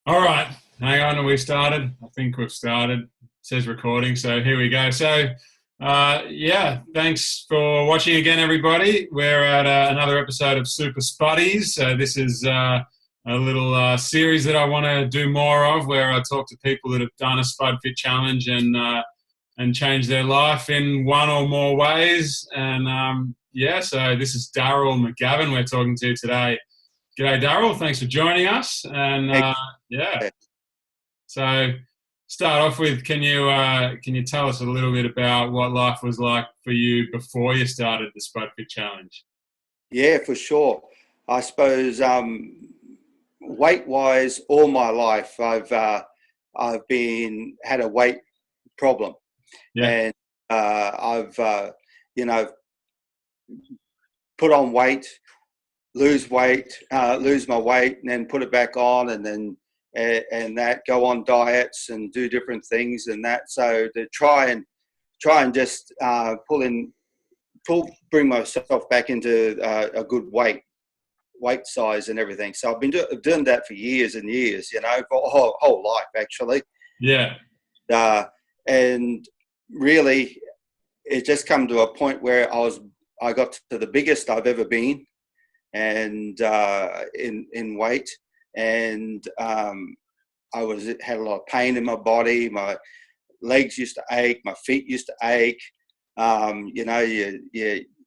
All right, hang on. We started. I think we've started. It says recording, so here we go. So, thanks for watching again, everybody. We're at another episode of Super Spuddies. So this is a little series that I want to do more of, where I talk to people that have done a Spud Fit challenge and changed their life in one or more ways. So this is Daryl McGavin we're talking to today. G'day, Daryl. Thanks for joining us. Yeah. So start off with, can you tell us a little bit about what life was like for you before you started the Spud Fit Challenge? Yeah, for sure. I suppose weight-wise, all my life I've been had a weight problem, Yeah, and I've put on weight, lose weight, lose my weight, and then put it back on, and then and that go on diets and do different things and that. So to try and just bring myself back into a good weight size and everything. So I've been doing that for years and years, for whole life actually. yeah, And really, it just come to a point where I got to the biggest I've ever been, and in weight, and I had a lot of pain in my body. My legs used to ache, my feet used to ache.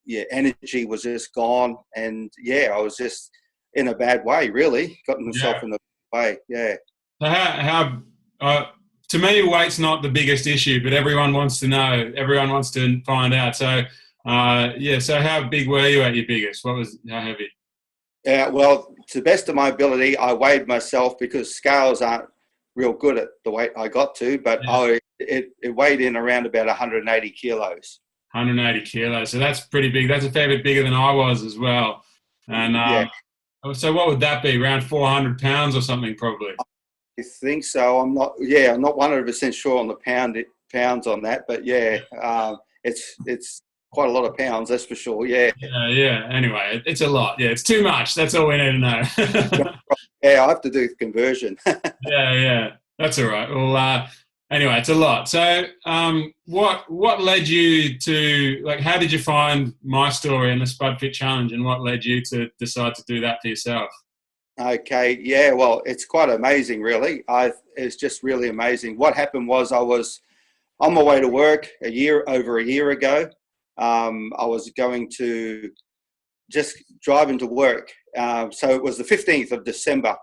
Your energy was just gone, and I was just in a bad way. Really, got yeah. myself in a way. Yeah. So to me, weight's not the biggest issue, but everyone wants to know. Everyone wants to find out. So how big were you at your biggest? How heavy? Yeah, well, to the best of my ability, I weighed myself because scales aren't real good at the weight I got to, but Yeah. it weighed in around about 180 kilos. 180 kilos. So that's pretty big. That's a fair bit bigger than I was as well. And Yeah, so what would that be? Around 400 pounds or something, probably. I think so. I'm not 100% sure on the pounds on that, but it's quite a lot of pounds, that's for sure. Yeah. Yeah. Anyway, it's a lot. Yeah, it's too much. That's all we need to know. Yeah, I have to do the conversion. Yeah. That's all right. Well, anyway, it's a lot. So, what led you to, like, how did you find my story and the Spud Fit Challenge, and what led you to decide to do that for yourself? Okay, yeah, well, it's quite amazing, really. It's just really amazing. What happened was I was on my way to work over a year ago. I was going to just driving to work. So it was the 15th of December.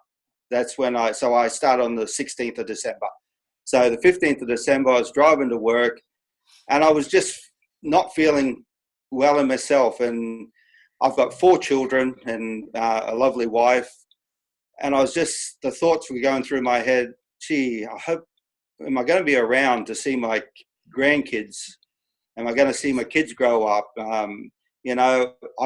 That's when I start on the 16th of December. So the 15th of December, I was driving to work, and I was just not feeling well in myself. And I've got 4 children and a lovely wife. And the thoughts were going through my head, gee, am I going to be around to see my grandkids? Am I going to see my kids grow up? I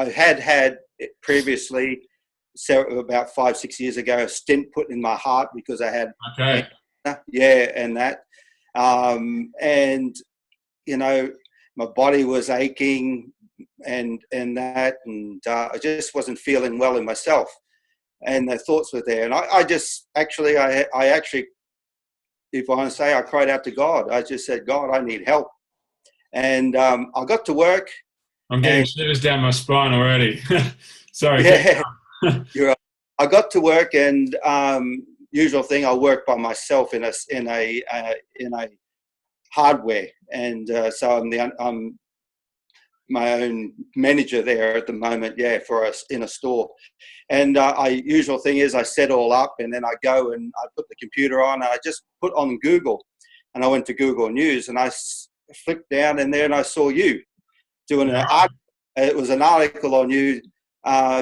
had previously, so about 5-6 years ago, a stent put in my heart because I had, Okay. and that. And, my body was aching and that, and I just wasn't feeling well in myself. And the thoughts were there. And I actually, if I want to say, I cried out to God. I just said, God, I need help. And I got to work. I'm getting shivers down my spine already. Sorry. Yeah, you're right. I got to work, and usual thing, I work by myself in a hardware, and so I'm my own manager there at the moment. Yeah, for us in a store. And usual thing is I set all up, and then I go and I put the computer on, and I just put on Google, and I went to Google News, and I flicked down in there, and I saw you doing an article. It was an article on you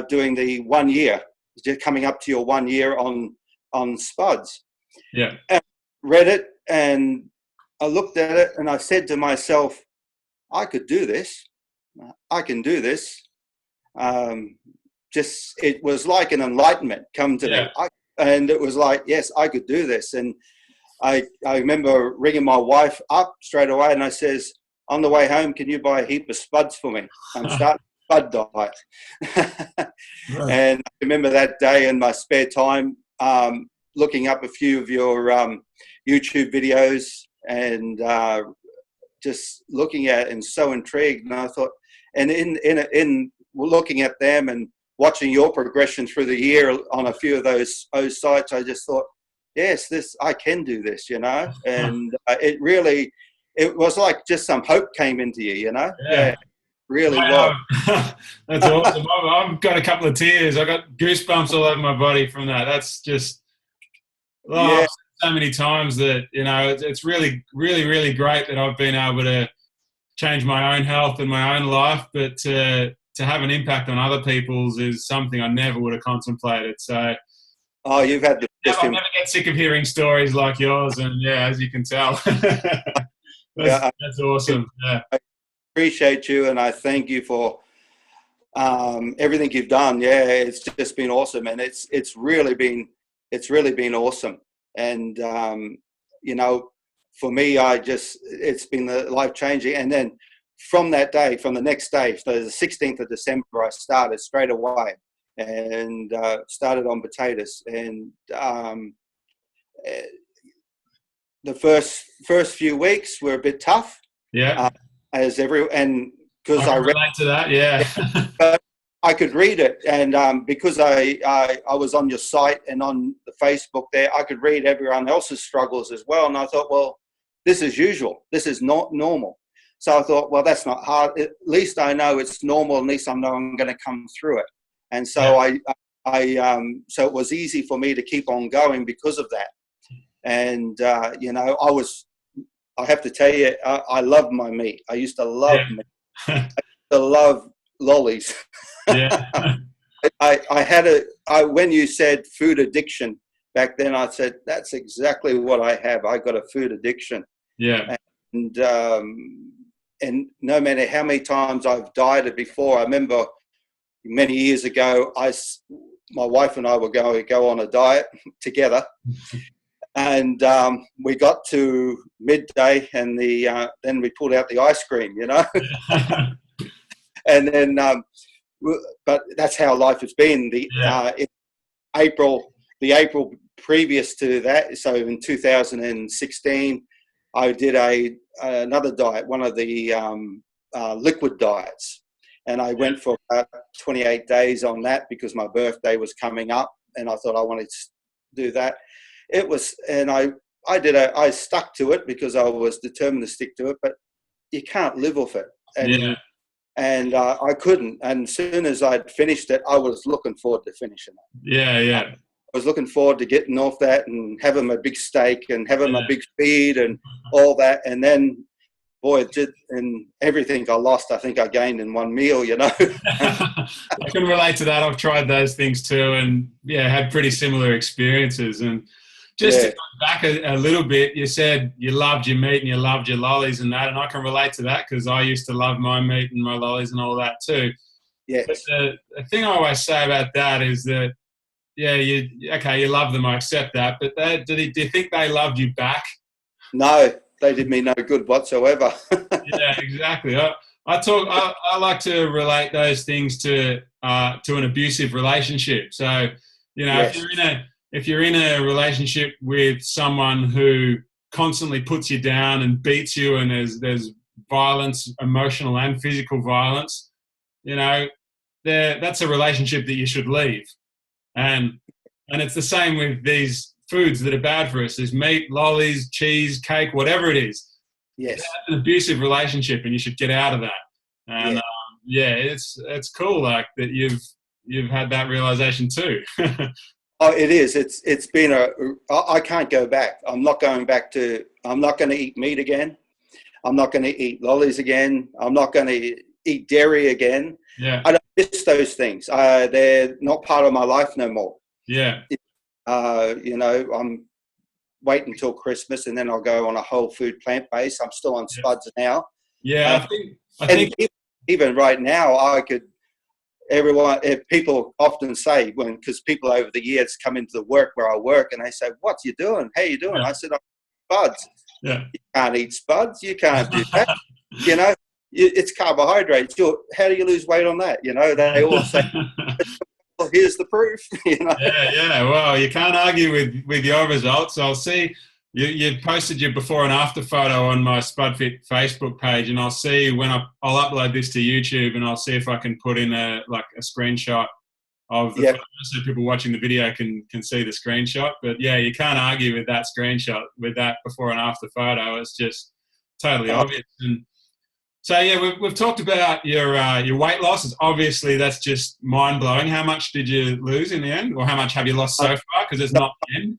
doing the 1 year, just coming up to your 1 year on Spuds. Yeah. And read it, and I looked at it, and I said to myself, I could do this. I can do this. It was like an enlightenment come to me. And it was like, yes, I could do this. And I remember ringing my wife up straight away, and I says, on the way home, can you buy a heap of Spuds for me? I'm starting a Spud diet. Right. And I remember that day in my spare time, looking up a few of your YouTube videos and just looking at it and so intrigued. And I thought, and in looking at them and watching your progression through the year on a few of those sites, I just thought, yes, I can do this, And it was like just some hope came into you, Yeah, really was. That's awesome. I've got a couple of tears. I got goosebumps all over my body from that. That's just, yeah. So many times that, it's really, really, really great that I've been able to change my own health and my own life, but to have an impact on other people's is something I never would have contemplated. So, you've had I never get sick of hearing stories like yours, and yeah, as you can tell, that's awesome. Yeah. I appreciate you, and I thank you for everything you've done. Yeah, it's just been awesome, and it's really been awesome. And for me, it's been life changing. And then from that day, from the next day, so the 16th of December, I started straight away and started on potatoes. And the first few weeks were a bit tough. Yeah. Because I relate to that. Yeah. But I could read it, and because I was on your site and on the Facebook there, I could read everyone else's struggles as well. And I thought, well, this is usual. This is not normal. So I thought, well, that's not hard. At least I know it's normal. At least I know I'm going to come through it. And so so it was easy for me to keep on going because of that. And I have to tell you, I love my meat. I used to love meat. I used to love lollies. Yeah. When you said food addiction back then, I said, that's exactly what I have. I got a food addiction. Yeah. And no matter how many times I've dieted before, I remember many years ago, my wife and I were going to go on a diet together. And we got to midday, and then we pulled out the ice cream, And then, but that's how life has been. In April previous to that, so in 2016, I did another diet, one of the liquid diets, and I went for about 28 days on that because my birthday was coming up, and I thought I wanted to do that. It was, and I stuck to it because I was determined to stick to it, but you can't live off it. And I couldn't. And as soon as I'd finished it, I was looking forward to finishing it. Yeah. I was looking forward to getting off that and having my big steak and having my big feed and all that. And then, boy, and everything I lost, I think I gained in one meal, I can relate to that. I've tried those things too, and had pretty similar experiences. And just to go back a little bit, you said you loved your meat and you loved your lollies and that, and I can relate to that because I used to love my meat and my lollies and all that too. Yes. But the thing I always say about that is that, you love them, I accept that, but do you think they loved you back? No, they did me no good whatsoever. Yeah, exactly. I like to relate those things to an abusive relationship. So, Yes. if you're in a relationship with someone who constantly puts you down and beats you, and there's violence, emotional and physical violence, that's a relationship that you should leave. And it's the same with these foods that are bad for us. There's meat, lollies, cheese, cake, whatever it is. Yes. That's an abusive relationship, and you should get out of that. And it's cool, like that you've had that realization too. Oh, it is. It's been I can't go back. I'm not going to eat meat again. I'm not going to eat lollies again. I'm not going to eat dairy again. Yeah. I don't miss those things. They're not part of my life no more. Yeah. I'm waiting until Christmas, and then I'll go on a whole food plant-based. I'm still on Spuds now. Yeah. I think even right now, people often say, because people over the years come into the work where I work, and they say, "What you doing? How you doing?" Yeah. I said, "I'm Spuds." Yeah. You can't eat Spuds. You can't do that. It's carbohydrates. How do you lose weight on that? They all say here's the proof. Yeah. Well, you can't argue with your results. I'll see. You posted your before and after photo on my SpudFit Facebook page, and I'll see when I'll upload this to YouTube, and I'll see if I can put in a screenshot of the photo so people watching the video can see the screenshot. But yeah, you can't argue with that screenshot, with that before and after photo. It's just totally obvious. And so yeah, we've talked about your weight loss. Obviously, that's just mind blowing. How much did you lose in the end, or how much have you lost so far? Because it's not the end.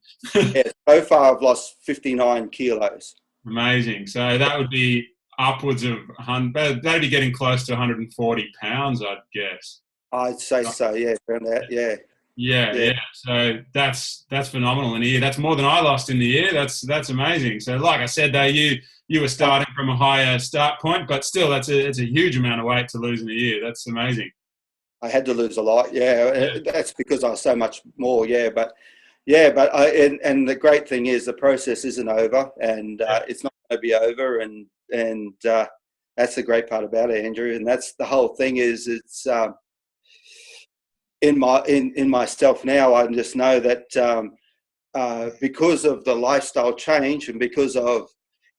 Yeah, so far I've lost 59 kilos. Amazing. So that would be upwards of 100. That'd be getting close to 140 pounds, I'd guess. I'd say so. Yeah, around that. Yeah. Yeah. So that's phenomenal in a year. That's more than I lost in the year. That's amazing. So like I said, though, you were starting from a higher start point, but still, it's a huge amount of weight to lose in a year. That's amazing. I had to lose a lot. Yeah. That's because I was so much more. And the great thing is the process isn't over, and it's not going to be over, and that's the great part about it, Andrew. And that's the whole thing is it's. In myself now, I just know that because of the lifestyle change and because of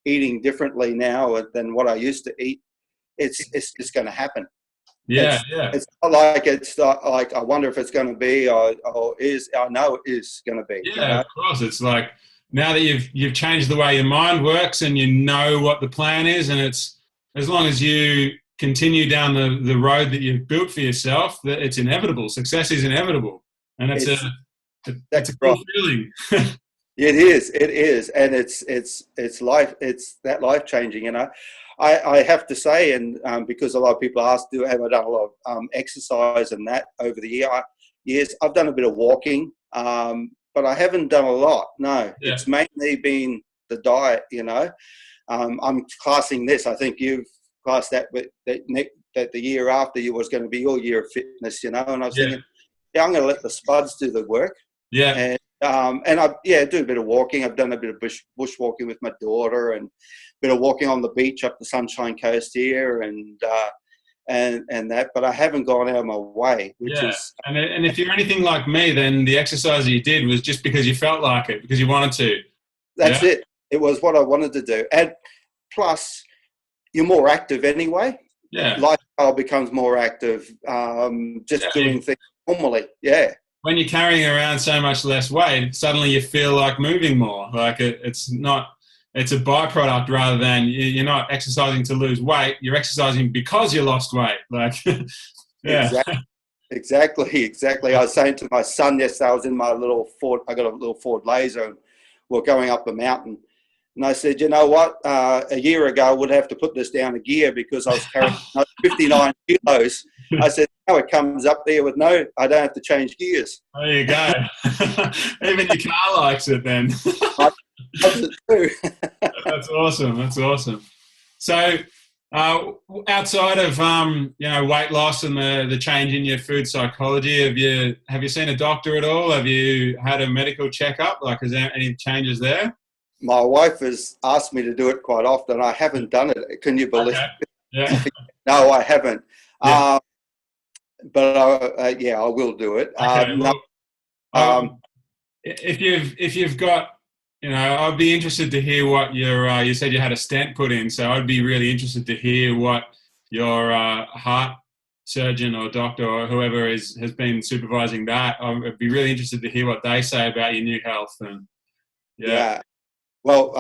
eating differently now than what I used to eat, it's just going to happen. It's not like I wonder if it's going to be or is. I know it is going to be. Yeah, of course. It's like now that you've changed the way your mind works and you know what the plan is, and it's as long as you continue down the road that you've built for yourself, that it's inevitable. Success is inevitable, and it's a cool feeling. It is, and it's life. It's that life changing. And I have to say, and because a lot of people ask, have I done a lot of exercise and that over the years? I've done a bit of walking, but I haven't done a lot. No, It's mainly been the diet. I'm classing this. I think you've class that the year after you was going to be your year of fitness, and I was thinking, I'm going to let the Spuds do the work. And I do a bit of walking. I've done a bit of bush walking with my daughter, and a bit of walking on the beach up the Sunshine Coast here, and that. But I haven't gone out of my way, which is. And if you're anything like me, then the exercise that you did was just because you felt like it, because you wanted to. That's it. It was what I wanted to do, and plus. You're more active anyway. Yeah. Lifestyle becomes more active. Doing things normally. Yeah. When you're carrying around so much less weight, suddenly you feel like moving more. Like it's a byproduct rather than you're not exercising to lose weight. You're exercising because you lost weight. Like, yeah. Exactly. I was saying to my son yesterday, I was in my little Ford. I got a little Ford Laser, and we're going up a mountain. And I said, you know what? A year ago, I would have to put this down a gear because I was carrying 59 kilos. I said, now it comes up there with I don't have to change gears. There you go. Even your car likes it then. I loves it too. That's awesome. So outside of weight loss and the change in your food psychology, have you seen a doctor at all? Have you had a medical checkup? Like, is there any changes there? My wife has asked me to do it quite often. I haven't done it. Can you believe it? Yeah. No, I haven't. Yeah. But I will do it. Okay, if you've got, I'd be interested to hear what you said you had a stent put in. So I'd be really interested to hear what your heart surgeon or doctor or whoever has been supervising that. I'd be really interested to hear what they say about your new health. And Well,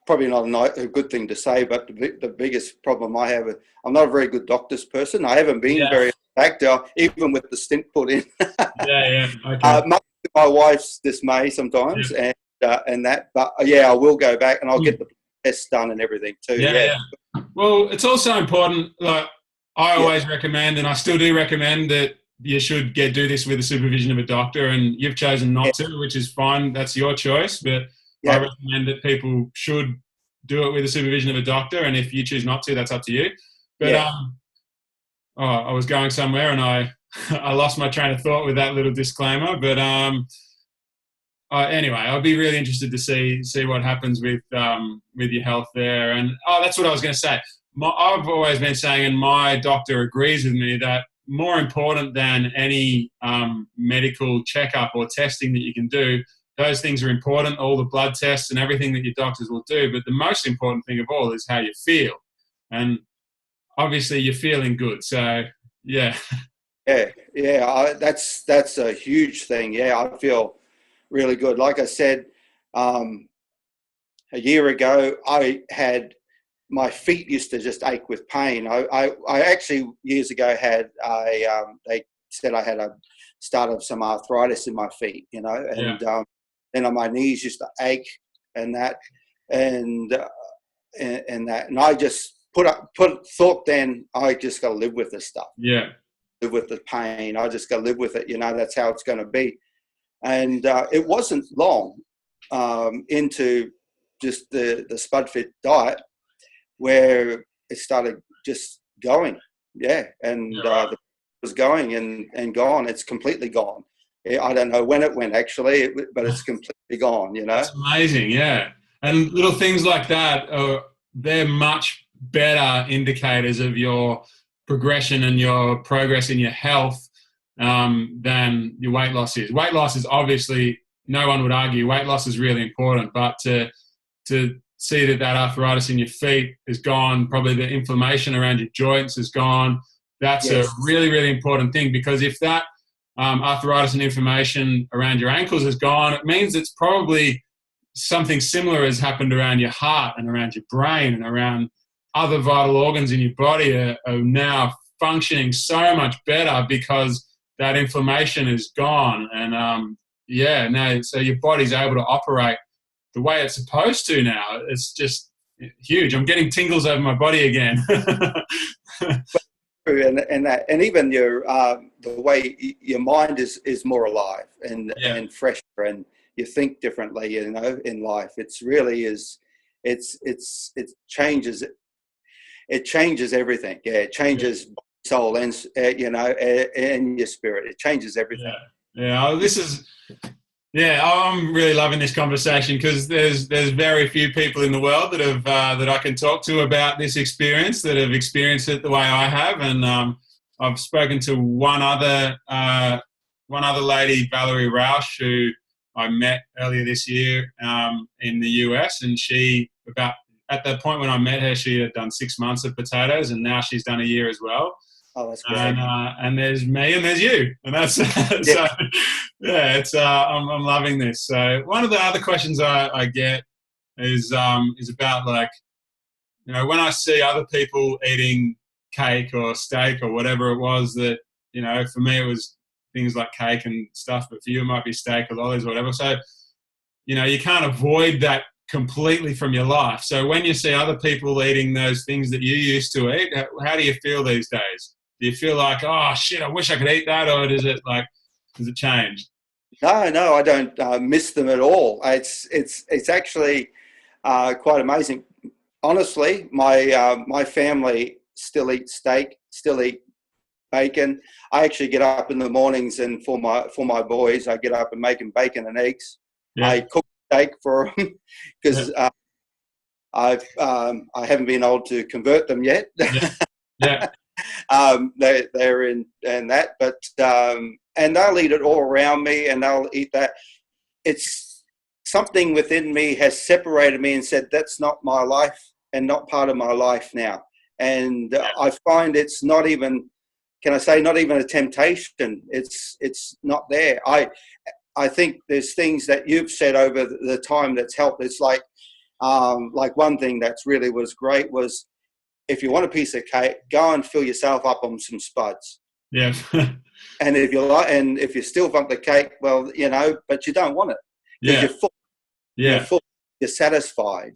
probably not a good thing to say, but the biggest problem I have, I'm not a very good doctor's person. I haven't been very active, even with the stint put in. Okay. My wife's dismay sometimes, and that. But I will go back and I'll get the tests done and everything too. Yeah. Well, it's also important. Like I always recommend, and I still do recommend that you should do this with the supervision of a doctor. And you've chosen not to, which is fine. That's your choice, but. I recommend that people should do it with the supervision of a doctor, and if you choose not to, that's up to you. But I was going somewhere and I lost my train of thought with that little disclaimer. But anyway, I'll be really interested to see what happens with your health there. And that's what I was going to say. I've always been saying, and my doctor agrees with me, that more important than any medical checkup or testing that you can do. Those things are important, all the blood tests and everything that your doctors will do. But the most important thing of all is how you feel. And obviously you're feeling good. So, yeah. That's a huge thing. Yeah, I feel really good. Like I said, a year ago, my feet used to just ache with pain. I actually years ago had they said I had a start of some arthritis in my feet, and then my knees used to ache and that, and I just thought then I just got to live with this stuff. Yeah. Live with the pain. I just got to live with it. That's how it's going to be. And it wasn't long into just the Spud Fit diet where it started just going. Yeah. And it was going and gone. It's completely gone. I don't know when it went actually, but it's completely gone, That's amazing. Yeah. And little things like that, they're much better indicators of your progression and your progress in your health than your weight loss is. Weight loss is obviously, no one would argue, weight loss is really important, but to see that arthritis in your feet is gone, probably the inflammation around your joints is gone, that's a really, really important thing, because if that arthritis and inflammation around your ankles is gone, it means it's probably something similar has happened around your heart and around your brain and around other vital organs in your body are now functioning so much better because that inflammation is gone. And so your body's able to operate the way it's supposed to now. It's just huge. I'm getting tingles over my body again. and even your the way your mind is more alive and fresher, and you think differently, in life. It's really is. It changes. It changes everything. Yeah, it changes soul and and your spirit. It changes everything. Yeah. I'm really loving this conversation because there's very few people in the world that have that I can talk to about this experience, that have experienced it the way I have, and I've spoken to one other lady, Valerie Rausch, who I met earlier this year in the US, and at the point when I met her, she had done 6 months of potatoes, and now she's done a year as well. Oh, that's great. And there's me and there's you, and that's I'm loving this. So one of the other questions I get is about, like, when I see other people eating cake or steak or whatever it was that, for me it was things like cake and stuff, but for you it might be steak or lollies or whatever. So, you can't avoid that completely from your life. So when you see other people eating those things that you used to eat, how do you feel these days? Do you feel like, oh shit, I wish I could eat that, or does it change? No, I don't miss them at all. It's actually quite amazing. Honestly, my family still eat steak, still eat bacon. I actually get up in the mornings, and for my boys, I get up and make them bacon and eggs. Yeah. I cook steak for them because I haven't been able to convert them yet. Yeah. They're in and that, but and they'll eat it all around me, and they'll eat that. It's something within me has separated me and said that's not my life and not part of my life now. And I find it's not even, can I say, not even a temptation. It's not there. I think there's things that you've said over the time that's helped. It's like one thing that's really was great was, if you want a piece of cake, go and fill yourself up on some Spuds. Yeah. And if you still want the cake, well, but you don't want it because you're full. Yeah. You're full. You're satisfied,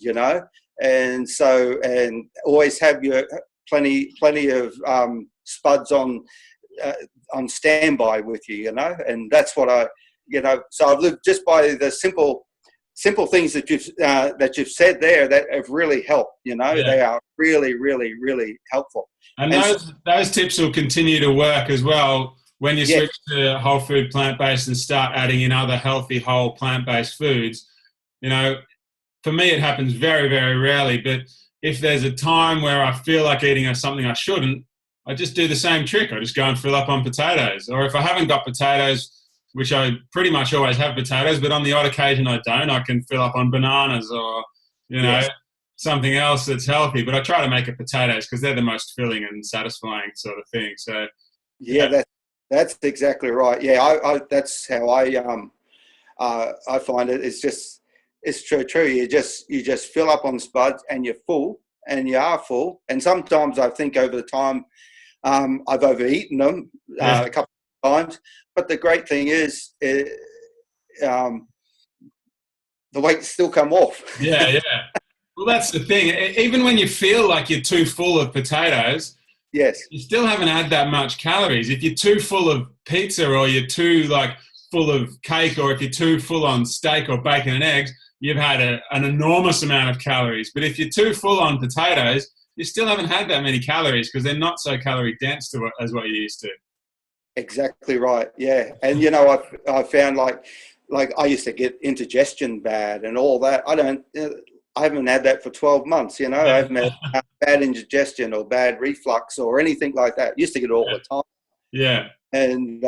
and so, and always have your plenty of Spuds on standby with you, and that's what so I've lived just by the simple things that you've said there that have really helped. They are really, really, really helpful. And those tips will continue to work as well when you switch to whole food plant-based and start adding in other healthy whole plant-based foods. For me it happens very, very rarely, but if there's a time where I feel like eating something I shouldn't, I just do the same trick. I just go and fill up on potatoes. Or if I haven't got potatoes, which I pretty much always have potatoes, but on the odd occasion I don't, I can fill up on bananas or, Yes. something else that's healthy. But I try to make it potatoes because they're the most filling and satisfying sort of thing. So, Yeah, that's exactly right. Yeah, that's how I find it. It's true. You just fill up on Spuds and you're full, and you are full. And sometimes I think over the time I've overeaten them a couple of times. But the great thing is, the weight still come off. yeah. Well, that's the thing. Even when you feel like you're too full of potatoes, Yes. you still haven't had that much calories. If you're too full of pizza, or you're too full of cake, or if you're too full on steak or bacon and eggs, you've had an enormous amount of calories. But if you're too full on potatoes, you still haven't had that many calories because they're not so calorie dense as what you used to. Exactly right. Yeah, and I found like I used to get indigestion bad and all that. I haven't had that for 12 months. I haven't had bad indigestion or bad reflux or anything like that. Used to get it all the time. Yeah. And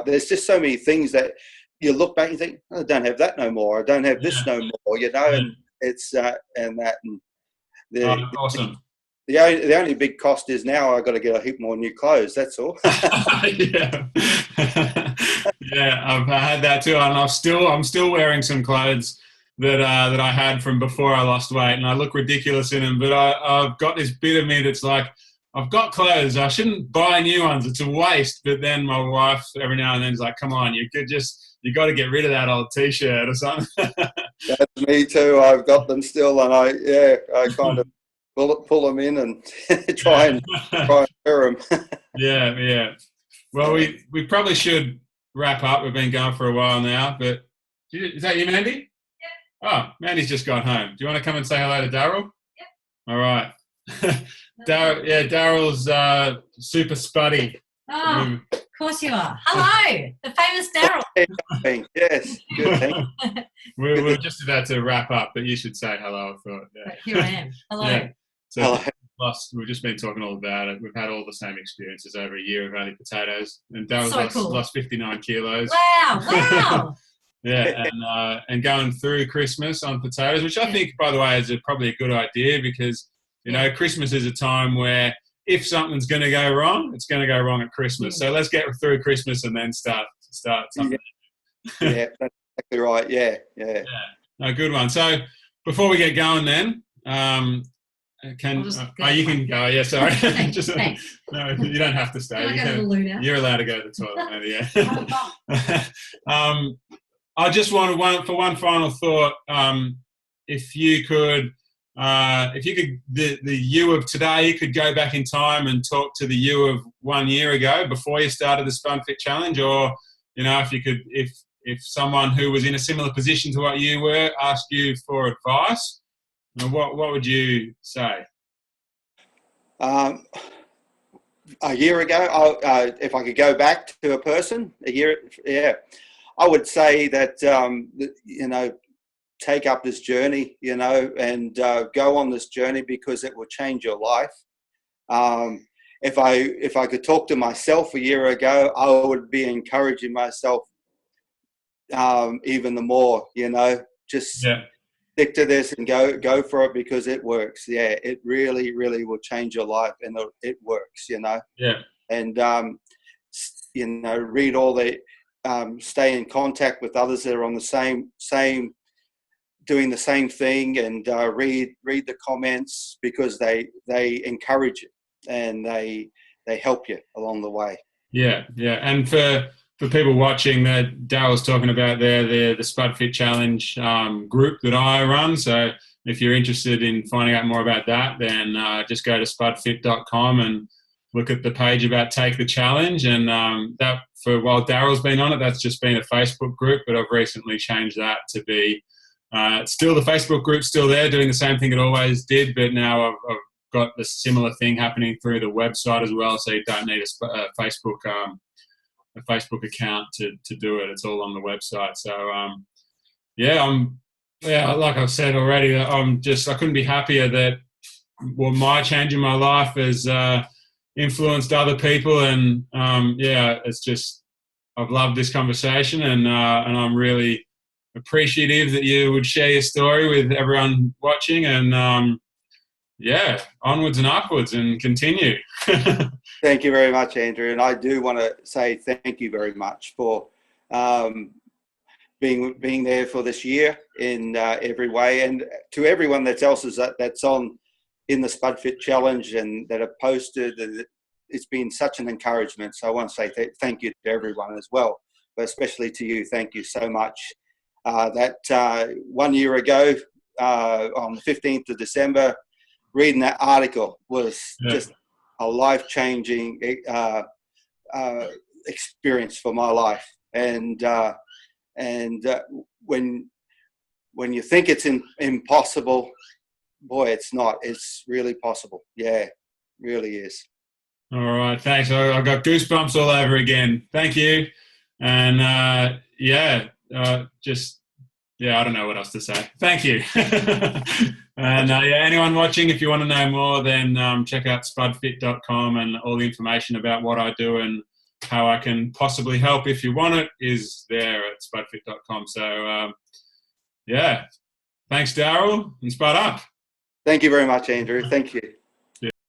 there's just so many things that you look back and think, I don't have that no more. I don't have this no more. And it's and that and awesome. the only big cost is now I've got to get a heap more new clothes. That's all. Yeah. Yeah, I've had that too, and I'm still wearing some clothes that I had from before I lost weight, and I look ridiculous in them. But I've got this bit of me that's like, I've got clothes. I shouldn't buy new ones. It's a waste. But then my wife every now and then is like, come on, you got to get rid of that old T-shirt or something. That's me too. I've got them still, and I kind of pull them in and try and wear them. Yeah. Well, we probably should wrap up. We've been going for a while now, but is that you, Mandy? Yeah. Oh, Mandy's just got home. Do you want to come and say hello to Daryl? Yep. All right. Daryl's super Spuddie. Oh, of course you are. Hello, the famous Daryl. Yes. Good. We're just about to wrap up, but you should say hello, I thought. Yeah. Here I am. Hello. Yeah. So Hello. we've just been talking all about it. We've had all the same experiences over a year of only potatoes, and Daryl's lost 59 kilos. Wow. Yeah, and going through Christmas on potatoes, which I think, by the way, is probably a good idea because, Christmas is a time where if something's going to go wrong, it's going to go wrong at Christmas. So let's get through Christmas and then start something. Yeah, that's exactly right. Yeah. No, good one. So before we get going then, you can go. Yeah, sorry. Thanks. No, you don't have to stay. You're allowed to go to the toilet, maybe, yeah. I just wanted one final thought. If you could, the you of today could go back in time and talk to the you of 1 year ago before you started the Spud Fit Challenge, or if you could, if someone who was in a similar position to what you were asked you for advice, what would you say? A year ago, if I could go back to a person a year, I would say that take up this journey, and go on this journey because it will change your life. If I could talk to myself a year ago, I would be encouraging myself even the more. Just stick to this and go for it because it works. Yeah, it really, really will change your life, and it works. Yeah. And read all the, stay in contact with others that are on the same, doing the same thing, and read the comments because they encourage you and they help you along the way. Yeah. And for people watching, that Daryl's talking about there, the Spud Fit Challenge group that I run. So if you're interested in finding out more about that, then just go to spudfit.com and look at the page about Take the Challenge. And that, for while Daryl's been on it, that's just been a Facebook group, but I've recently changed that to be still the Facebook group, still there, doing the same thing it always did, but now I've got the similar thing happening through the website as well, so you don't need a Facebook account to do it. It's all on the website. So like I've said already, I couldn't be happier that my change in my life is influenced other people. And it's just, I've loved this conversation, and I'm really appreciative that you would share your story with everyone watching, and onwards and upwards, and continue. Thank you very much, Andrew. And I do want to say thank you very much for being there for this year in every way, and to everyone that's on in the Spud Fit Challenge and that have posted. It's been such an encouragement. So I want to say thank you to everyone as well, but especially to you. Thank you so much. 1 year ago, on the 15th of December, reading that article was just a life-changing experience for my life. And when you think it's impossible, boy, it's not. It's really possible. Yeah, really is. All right, thanks. I got goosebumps all over again. Thank you. And I don't know what else to say. Thank you. And anyone watching, if you want to know more, then check out spudfit.com, and all the information about what I do and how I can possibly help if you want it is there at spudfit.com. So, thanks, Daryl, and Spud up. Thank you very much, Andrew. Thank you.